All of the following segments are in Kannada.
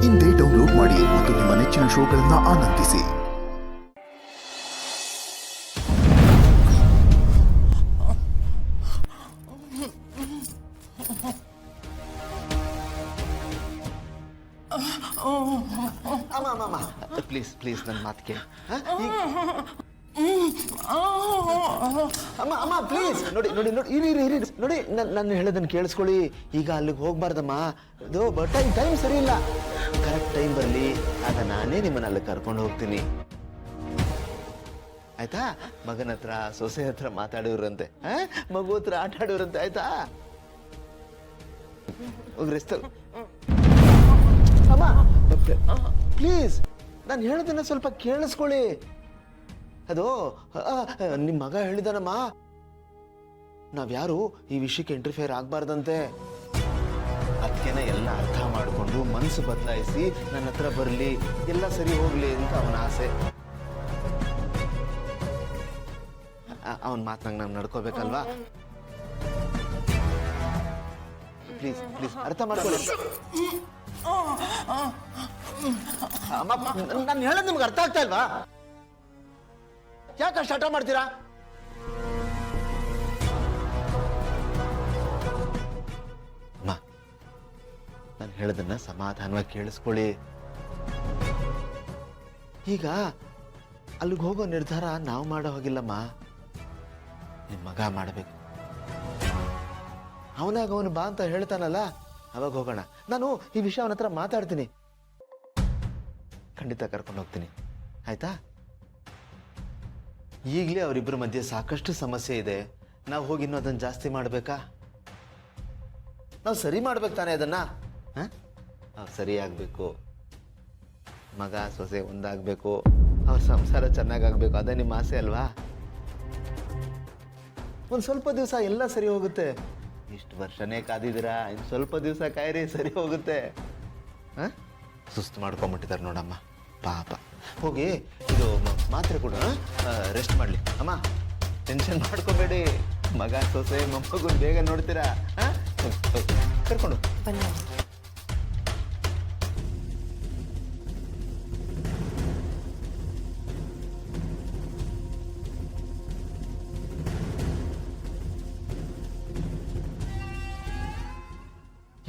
ಇಂದೇ ಡೌನ್ಲೋಡ್ ಮಾಡಿ ಮತ್ತು ನಿಮ್ಮ ನೆಚ್ಚಿನ ಶೋಗಳನ್ನು ಆನಂದಿಸಿ. ಪ್ಲೀಸ್ ಪ್ಲೀಸ್ ನನ್ನ ಮಾತು ಕೇಳಿ. ಅಮ್ಮ ಅಮ್ಮ ಪ್ಲೀಸ್ ನೋಡಿ ನೋಡಿ ನೋಡಿ ಇರಿ ಇರಿ ಇರಿ ನೋಡಿ ನನ್ನ ಹೇಳೋದನ್ನು ಕೇಳಿಸ್ಕೊಳ್ಳಿ. ಈಗ ಅಲ್ಲಿಗೆ ಹೋಗ್ಬಾರ್ದಮ್ಮ, ಅದು ಟೈಮ್ ಸರಿ ಇಲ್ಲ. ಕರೆಕ್ಟ್ ಟೈಮ್ ಬರಲಿ, ಆಗ ನಾನೇ ನಿಮ್ಮನ್ನ ಅಲ್ಲಿ ಕರ್ಕೊಂಡು ಹೋಗ್ತೀನಿ ಆಯ್ತಾ? ಮಗನ ಹತ್ರ ಸೊಸೆ ಹತ್ರ ಮಾತಾಡಿವ್ರಂತೆ, ಮಗು ಹತ್ರ ಆಟ ಆಡಿವ್ರಂತೆ ಆಯ್ತಾ? ಹೋಗ್ರಿಸ್ತಲ್ ಅಮ್ಮ ಪ್ಲೀಸ್ ನಾನು ಹೇಳೋದನ್ನ ಸ್ವಲ್ಪ ಕೇಳಿಸ್ಕೊಳ್ಳಿ. ಅದು ನಿಮ್ಮ ಮಗ ಹೇಳಿದಾನಮ್ಮ, ನಾವ್ಯಾರು ಈ ವಿಷಯಕ್ಕೆ ಇಂಟರ್ಫಿಯರ್ ಆಗ್ಬಾರ್ದಂತೆ. ಅದಕ್ಕೆನ ಎಲ್ಲ ಅರ್ಥ ಮಾಡಿಕೊಂಡು ಮನಸ್ಸು ಬದಲಾಯಿಸಿ ನನ್ನ ಹತ್ರ ಬರಲಿ, ಎಲ್ಲ ಸರಿ ಹೋಗ್ಲಿ ಅಂತ ಅವನ ಆಸೆ. ಅವನ ಮಾತನಾಗ ನಾನು ನಡ್ಕೋಬೇಕಲ್ವಾ? ಪ್ಲೀಸ್ ಪ್ಲೀಸ್ ಅರ್ಥ ಮಾಡ್ಕೊಳ್ಳಿ. ಅಮ್ಮ ನಾನು ಹೇಳೋದು ನಿಮ್ಗೆ ಅರ್ಥ ಆಗ್ತಾ ಇಲ್ವಾ? ಯಾಕೆ ಅಷ್ಟು ಹಠ ಮಾಡ್ತೀರಾ? ಅಮ್ಮ ನಾನು ಹೇಳೋದನ್ನ ಸಮಾಧಾನವಾಗಿ ಕೇಳಿಸ್ಕೊಳ್ಳಿ. ಈಗ ಅಲ್ಲಿಗೆ ಹೋಗೋ ನಿರ್ಧಾರ ನಾವು ಮಾಡೋ ಹೋಗಿಲ್ಲಮ್ಮ, ನಿಮ್ಮ ಮಗ ಮಾಡಬೇಕು. ಅವನಾಗ ಅವನು ಬಾ ಅಂತ ಹೇಳ್ತಾನಲ್ಲ, ಅವಾಗ ಹೋಗೋಣ. ನಾನು ಈ ವಿಷಯ ಅವನ ಹತ್ರ ಮಾತಾಡ್ತೀನಿ, ಖಂಡಿತ ಕರ್ಕೊಂಡು ಹೋಗ್ತೀನಿ ಆಯ್ತಾ? ಈಗಲೇ ಅವರಿಬ್ಬರ ಮಧ್ಯೆ ಸಾಕಷ್ಟು ಸಮಸ್ಯೆ ಇದೆ. ನಾವು ಹೋಗಿ ಇನ್ನೂ ಅದನ್ನು ಜಾಸ್ತಿ ಮಾಡಬೇಕಾ? ನಾವು ಸರಿ ಮಾಡ್ಬೇಕು ತಾನೇ ಅದನ್ನ? ನಾವು ಸರಿ ಆಗಬೇಕು, ಮಗ ಸೊಸೆ ಒಂದಾಗಬೇಕು, ಅವ್ರ ಸಂಸಾರ ಚೆನ್ನಾಗಾಗಬೇಕು. ಅದೇ ನಿಮ್ಮ ಆಸೆ ಅಲ್ವಾ? ಒಂದು ಸ್ವಲ್ಪ ದಿವಸ ಎಲ್ಲ ಸರಿ ಹೋಗುತ್ತೆ. ಇಷ್ಟು ವರ್ಷನೇ ಕಾದಿದ್ದೀರಾ, ಇನ್ನು ಸ್ವಲ್ಪ ದಿವಸ ಕಾಯಿರಿ, ಸರಿ ಹೋಗುತ್ತೆ. ಸುಸ್ತು ಮಾಡ್ಕೊಂಬಿಟ್ಟಿದ್ದಾರೆ ನೋಡಮ್ಮ ಪಾಪ. ಹೋಗಿ ಇದು ಮಾತ್ರೆ ಕೊಡು, ರೆಸ್ಟ್ ಮಾಡಲಿ. ಅಮ್ಮ ಟೆನ್ಷನ್ ಮಾಡ್ಕೋಬೇಡಿ, ಮಗ ಸೊಸೆ ಮೊಮ್ಮಗುನ್ ಬೇಗ ನೋಡ್ತೀರಾ. ಕರ್ಕೊಂಡು ಬನ್ನಿ.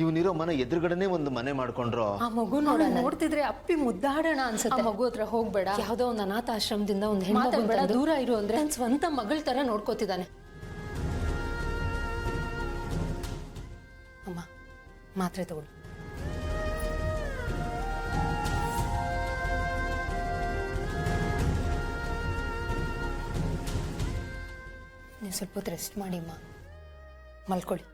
ಇವನಿರೋ ಮನೆ ಎದುರುಗಡೆನೆ ಒಂದು ಮನೆ ಮಾಡ್ಕೊಂಡ್ರು. ಆ ಮಗು ನೋಡ್ತಿದ್ರೆ ಅಪ್ಪಿ ಮುದ್ದಾಡೋಣ ಅನ್ಸುತ್ತೆ. ಮಗು ಹತ್ರ ಹೋಗ್ಬೇಡ, ಯಾವ್ದೋ ಒಂದು ಅನಾಥಾಶ್ರಮದಿಂದ ಒಂದು ಹೆಣ್ಣು ದೂರ ಇರು ಅಂದ್ರೆ ನನ್ ಸ್ವಂತ ಮಗಳ ತರ ನೋಡ್ಕೋತಿದ್ದಾನೆ. ಅಮ್ಮ ಮಾತ್ರೆ ತಗೊಳ್ಳಿ. ನೀವು ಸ್ವಲ್ಪ ಹೊತ್ತು ರೆಸ್ಟ್ ಮಾಡಿ ಅಮ್ಮ, ಮಲ್ಕೊಳ್ಳಿ.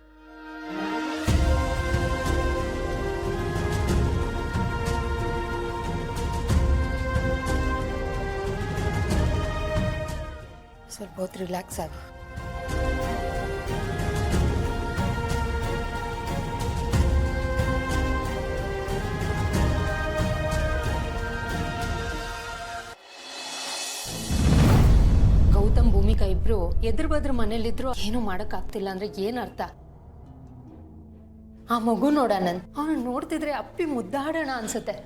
ಸ್ವಲ್ಪ ಹೊತ್ತು ರಿಲ್ಯಾಕ್ಸ್ ಆಗಿ. ಗೌತಮ್ ಭೂಮಿಕಾ ಇಬ್ರು ಎದುರು ಬದ್ರ ಮನೇಲಿದ್ರು ಏನು ಮಾಡಕ್ ಆಗ್ತಿಲ್ಲ ಅಂದ್ರೆ ಏನ್ ಅರ್ಥ? ಆ ಮಗು ನೋಡೋಣ, ಅವನು ನೋಡ್ತಿದ್ರೆ ಅಪ್ಪಿ ಮುದ್ದಾಡೋಣ ಅನ್ಸುತ್ತೆ.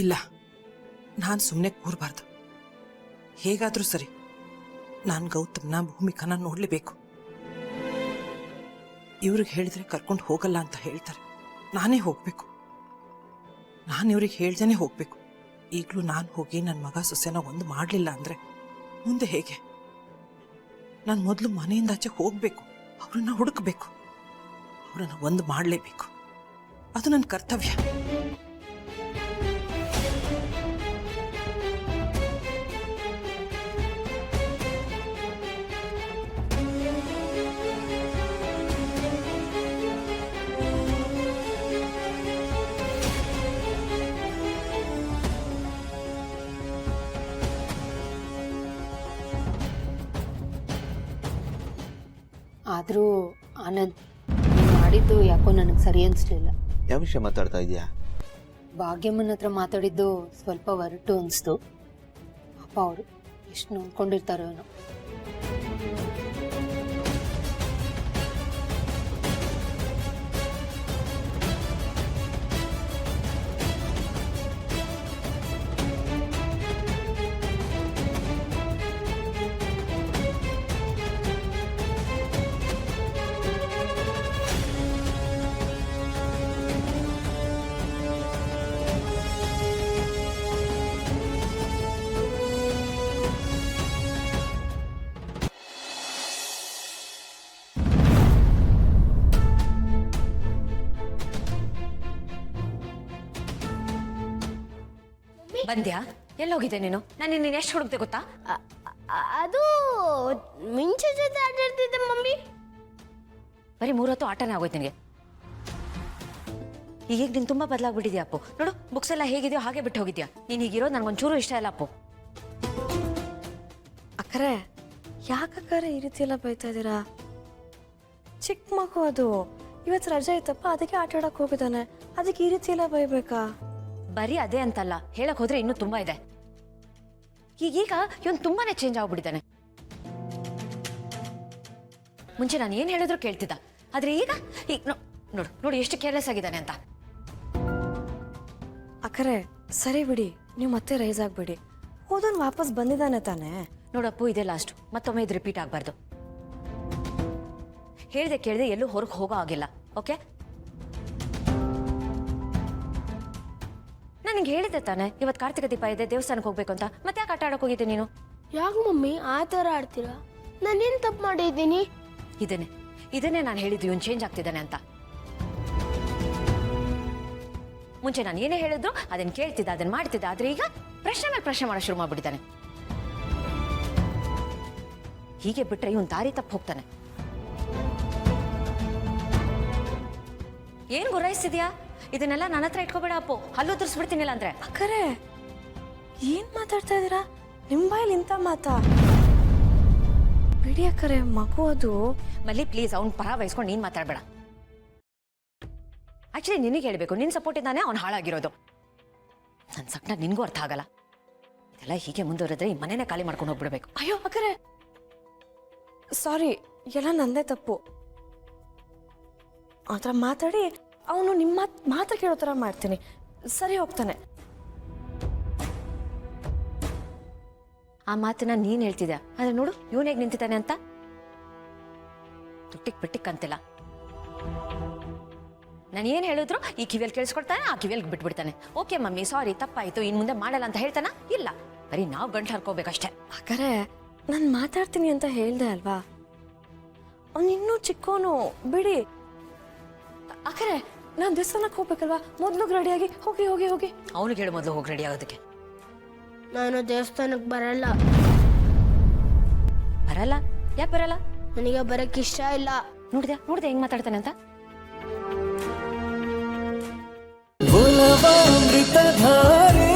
ಇಲ್ಲ, ನಾನು ಸುಮ್ಮನೆ ಕೂರಬಾರ್ದು. ಹೇಗಾದರೂ ಸರಿ ನಾನು ಗೌತಮ್ನ ಭೂಮಿಕನ ನೋಡಲೇಬೇಕು. ಇವ್ರಿಗೆ ಹೇಳಿದ್ರೆ ಕರ್ಕೊಂಡು ಹೋಗಲ್ಲ ಅಂತ ಹೇಳ್ತಾರೆ, ನಾನೇ ಹೋಗಬೇಕು. ನಾನು ಇವ್ರಿಗೆ ಹೇಳ್ದೇನೆ ಹೋಗಬೇಕು. ಈಗಲೂ ನಾನು ಹೋಗಿ ನನ್ನ ಮಗ ಸೊಸೆನ ಒಂದು ಮಾಡಲಿಲ್ಲ ಅಂದರೆ ಮುಂದೆ ಹೇಗೆ? ನಾನು ಮೊದಲು ಮನೆಯಿಂದಾಚೆ ಹೋಗಬೇಕು, ಅವ್ರನ್ನ ಹುಡುಕಬೇಕು, ಅವ್ರನ್ನ ಒಂದು ಮಾಡಲೇಬೇಕು. ಅದು ನನ್ನ ಕರ್ತವ್ಯ. ಆದರೂ ಆನಂದ್ ಮಾಡಿದ್ದು ಯಾಕೋ ನನಗೆ ಸರಿ ಅನಿಸ್ಲಿಲ್ಲ. ಯಾವ ವಿಷಯ ಮಾತಾಡ್ತಾ ಇದೀಯಾ? ಭಾಗ್ಯಮ್ಮನ ಹತ್ರ ಮಾತಾಡಿದ್ದು ಸ್ವಲ್ಪ ಹೊರಟು ಅನಿಸ್ತು. ಅಪ್ಪ ಅವರು ಎಷ್ಟು ನೋಡ್ಕೊಂಡಿರ್ತಾರೋ ಏನೋ. ಬಂದ್ಯಾ? ಎಲ್ಲೋಗಿದ್ದೆ ನೀನು? ನಾನು ನೀನು ಎಷ್ಟು ಹುಡುಕ್ತೆ ಗೊತ್ತಾ? ಅದು ಮಿಂಚು ಜೊತೆ ಆಟಾಡ್ತಿದ್ದೆ ಮಮ್ಮಿ. ಬರೀ 3 ಹೊತ್ತು ಆಟನೇ ಆಗೋಯ್ತು ನಿನಗೆ. ಈಗ ನೀನು ತುಂಬಾ ಬದಲಾಗ್ಬಿಟ್ಟಿದ್ಯಾ ಅಪ್ಪು. ನೋಡು ಬುಕ್ಸ್ ಎಲ್ಲ ಹೇಗಿದೆಯೋ ಹಾಗೆ ಬಿಟ್ಟು ಹೋಗಿದ್ಯಾ. ನೀನು ಹೀಗಿರೋದು ನನಗೊಂಚೂರು ಇಷ್ಟ ಇಲ್ಲ ಅಪ್ಪು. ಅಕ್ಕರೆ ಯಾಕಕ್ಕರೆ ಈ ರೀತಿ ಎಲ್ಲ ಬೈತಾ ಇದ್ದೀರಾ? ಚಿಕ್ಕ ಮಗು ಅದು, ಇವತ್ತು ರಜೆ ಇತ್ತಪ್ಪ, ಅದಕ್ಕೆ ಆಟ ಆಡಕ್ ಹೋಗಿದ್ದಾನೆ, ಅದಕ್ಕೆ ಈ ರೀತಿ ಎಲ್ಲ ಬೈಬೇಕಾ? ಬರೀ ಅದೇ ಅಂತಲ್ಲ, ಹೇಳಕ್ ಹೋದ್ರೆ ಇನ್ನೂ ತುಂಬಾ ಇದೆ. ಈಗೀಗ ಇವನು ತುಂಬಾನೇ ಚೇಂಜ್ ಆಗ್ಬಿಟ್ಟಿದ್ದಾನೆ. ಮುಂಚೆ ನಾನು ಏನ್ ಹೇಳಿದ್ರು ಕೇಳ್ತಿದ್ದ, ಆದ್ರೆ ಈಗ ನೋಡು ನೋಡು ಎಷ್ಟು ಕೇರ್ಲೆಸ್ ಆಗಿದ್ದಾನೆ ಅಂತ. ಅಕ್ಕರೆ ಸರಿ ಬಿಡಿ, ನೀವು ಮತ್ತೆ ರೈಸ್ ಆಗ್ಬಿಡಿ. ಹೋದನ್ ವಾಪಸ್ ಬಂದಿದ್ದಾನೆ ತಾನೆ? ನೋಡಪ್ಪು, ಇದೇ ಲಾಸ್ಟ್, ಮತ್ತೊಮ್ಮೆ ಇದು ರಿಪೀಟ್ ಆಗಬಾರ್ದು. ಹೇಳ್ದೆ ಕೇಳ್ದೆ ಎಲ್ಲೂ ಹೊರಗೆ ಹೋಗೋ ಆಗಿಲ್ಲ, ಓಕೆ? ನಾನು ನಿಂಗೆ ಹೇಳಿದ್ದೆ ತಾನೆ ಇವತ್ತು ಕಾರ್ತಿಕ ದೀಪ ಇದೆ, ದೇವಸ್ಥಾನಕ್ಕೆ ಹೋಗ್ಬೇಕು ಅಂತ. ಮತ್ತೆ ಯಾಕೆ ಆಟ ಆಡಕ್ಕೆ ಹೋಗಿದ್ದೆ ನೀನು? ಯಾಕೆ ಮಮ್ಮಿ ಆ ಥರ ಆಡ್ತೀರಾ? ನಾನೇನು ತಪ್ಪು ಮಾಡಿದ್ದೀನಿ? ಇದನ್ನೇ ನಾನು ಹೇಳಿದ್ದು, ಇವನು ಚೇಂಜ್ ಆಗ್ತಿದ್ದಾನೆ ಅಂತ. ಮುಂಚೆ ನಾನು ಏನೇ ಹೇಳಿದ್ರು ಅದನ್ನ ಕೇಳ್ತಿದ್ದ, ಅದನ್ನ ಮಾಡ್ತಿದ್ದ, ಆದ್ರೆ ಈಗ ಪ್ರಶ್ನೆ ಮೇಲೆ ಪ್ರಶ್ನೆ ಮಾಡೋ ಶುರು ಮಾಡ್ಬಿಟ್ಟಿದ್ದಾನೆ. ಹೀಗೆ ಬಿಟ್ರೆ ಇವನ್ ದಾರಿ ತಪ್ಪು ಹೋಗ್ತಾನೆ. ಏನ್ ಗುರಾಯಿಸ್ತಿದ್ಯಾ? ಇದನ್ನೆಲ್ಲ ನನ್ನ ಹತ್ರ ಇಟ್ಕೋಬೇಡ ಅಪ್ಪು, ಹಲ್ಲು ತುರ್ಸ್ಬಿಡ್ತೀನಿಲ್ಲ ಅಂದ್ರೆ. ಅಕ್ಕರೆ ಏನ್ ಮಾತಾಡ್ತಾ ಇದ್ದೀರಾ? ನಿಮ್ ಬಾಯಲ್ಲಿ ಇಂಥ ಮಾತಾ? ಬಿಡಿ ಅಕ್ಕರೆ, ಮಗು ಅದು. ಮಲ್ಲಿ ಪ್ಲೀಸ್, ಅವ್ನ ಪರ ವಹಿಸ್ಕೊಂಡು ನೀನ್ ಮಾತಾಡ್ಬೇಡ. ಆಕ್ಚುಲಿ ನಿನಗೆ ಹೇಳ್ಬೇಕು, ನಿನ್ ಸಪೋರ್ಟ್ ಇದ್ದಾನೆ ಅವ್ನು ಹಾಳಾಗಿರೋದು. ನನ್ ಸಕ್ನ ನಿನ್ಗೂ ಅರ್ಥ ಆಗಲ್ಲ. ಇದೆಲ್ಲ ಹೀಗೆ ಮುಂದುವರೆದ್ರೆ ಈ ಮನೆನೇ ಖಾಲಿ ಮಾಡ್ಕೊಂಡು ಹೋಗ್ಬಿಡ್ಬೇಕು. ಅಯ್ಯೋ ಅಕ್ಕರೆ, ಸಾರಿ, ಎಲ್ಲ ನಂದೇ ತಪ್ಪು. ಆ ಥರ ಮಾತಾಡಿ ಅವನು ನಿಮ್ಮ ಮಾತ್ರ ಕೇಳೋ ಥರ ಮಾಡ್ತೀನಿ. ಸರಿ ಹೋಗ್ತಾನೆ. ಆ ಮಾತನ್ನ ನೀನ್ ಹೇಳ್ತಿದ್ಯಾ, ಆದ್ರೆ ನೋಡು ಇವನ್ ಹೇಗ್ ನಿಂತಿದ್ದಾನೆ ಅಂತ. ತುಟ್ಟಿಕ್ ಬಿಟ್ಟಿಕ್ ಅಂತಿಲ್ಲ. ನಾನು ಏನ್ ಹೇಳಿದ್ರು ಈ ಕಿವಿಯಲ್ಲಿ ಕೇಳಿಸ್ಕೊಡ್ತಾನೆ, ಆ ಕಿವಿಯಲ್ಲಿ ಬಿಟ್ಬಿಡ್ತಾನೆ. ಓಕೆ ಮಮ್ಮಿ ಸಾರಿ, ತಪ್ಪಾಯ್ತು, ಇನ್ ಮುಂದೆ ಮಾಡಲ್ಲ ಅಂತ ಹೇಳ್ತಾನ? ಇಲ್ಲ, ಬರೀ ನಾವು ಗಂಟು ಹರ್ಕೋಬೇಕಷ್ಟೇ. ಅಕ್ಕರೆ ನಾನು ಮಾತಾಡ್ತೀನಿ ಅಂತ ಹೇಳ್ದೆ ಅಲ್ವಾ? ಅವ್ನು ಇನ್ನೂ ಚಿಕ್ಕೋನು, ಬಿಡಿ. ಅಕ್ಕರೆ ನಾನು ದೇವಸ್ಥಾನಕ್ಕೆ ಹೋಗ್ಬೇಕಲ್ವಾ? ಮೊದಲು ರೆಡಿಯಾಗಿ ಹೋಗಿ ಹೋಗಿ ಹೋಗಿ. ಅವನಿಗೆ ಹೇಳು ಮೊದಲು ಹೋಗಿ ರೆಡಿ ಆಗೋದಕ್ಕೆ. ನಾನು ದೇವಸ್ಥಾನಕ್ಕೆ ಬರಲ್ಲ. ಬರಲ್ಲ? ಯಾಕೆ ಬರಲ್ಲ? ನನಗೆ ಬರಕ್ಕೆ ಇಷ್ಟ ಇಲ್ಲ. ನೋಡ್ದೆ ಹೆಂಗ್ ಮಾತಾಡ್ತಾನೆ ಅಂತ. ಅಮೃತಧಾರೆ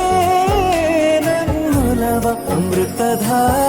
ನನ್ನೊಲವ ಅಮೃತಧಾರೆ.